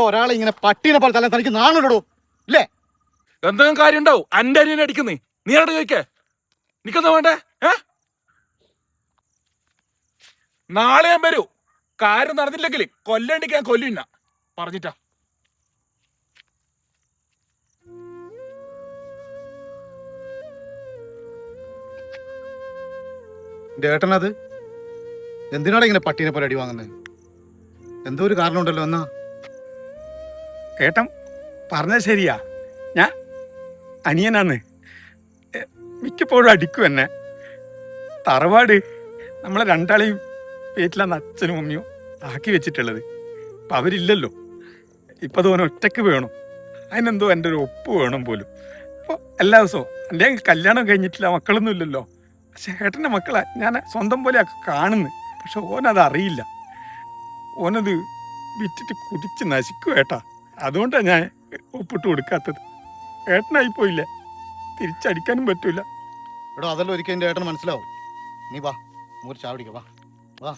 ഒരാളെ ഇങ്ങനെ പട്ടീനെ പോലെ തല തനിക്ക് നാണല്ലോ ഇല്ലേ? എന്തെങ്കിലും കാര്യം ഉണ്ടാവും. അന്റെ അനിയനെ അടിക്കുന്നേ നീ അവിടെ ചോദിക്കേ. നിക്കെന്താ വേണ്ടേ? നാളെ ഞാൻ വരൂ. കാര്യം നടന്നില്ലെങ്കിൽ കൊല്ലണ്ടിക്ക് ഞാൻ കൊല്ലുന്ന പറഞ്ഞിട്ടാ. ഏട്ടനത് എന്തിനാണ് ഇങ്ങനെ പട്ടീനെ പോലെ അടി വാങ്ങുന്നത്? എന്തോ ഒരു കാരണം ഉണ്ടല്ലോ. എന്നാ ഏട്ടൻ പറഞ്ഞത് ശരിയാ. ഞാൻ അനിയനാന്ന്. മിക്കപ്പോഴും അടിക്കും എന്നെ. തറവാട് നമ്മളെ രണ്ടാളെയും വീട്ടിലാണ് അച്ഛനും അമ്മയും ആക്കി വെച്ചിട്ടുള്ളത്. അപ്പം അവരില്ലല്ലോ. ഇപ്പം തോന്നുന്നു ഒറ്റയ്ക്ക് വേണം. അതിനെന്തോ എൻ്റെ ഒരു ഒപ്പ് വേണം പോലും. അപ്പോൾ എല്ലാ ദിവസവും എൻ്റെ കല്യാണം കഴിഞ്ഞിട്ടില്ല, മക്കളൊന്നും ഇല്ലല്ലോ. പക്ഷെ ഏട്ടൻ്റെ മക്കളെ ഞാൻ സ്വന്തം പോലെയാണ് കാണുന്നത്. പക്ഷെ ഓനത് അറിയില്ല. ഓനത് വിറ്റിട്ട് കുടിച്ച് നശിക്കും ഏട്ടാ. അതുകൊണ്ടാണ് ഞാൻ ഒപ്പിട്ട് കൊടുക്കാത്തത്. ഏട്ടനായിപ്പോയില്ലേ, തിരിച്ചടിക്കാനും പറ്റൂല. എടോ അതല്ലോ ഒരിക്കലും എൻ്റെ ഏട്ടന് മനസ്സിലാവും. നീ വാ, നമുക്ക് ചായ കുടിക്കാം. വാ വാ.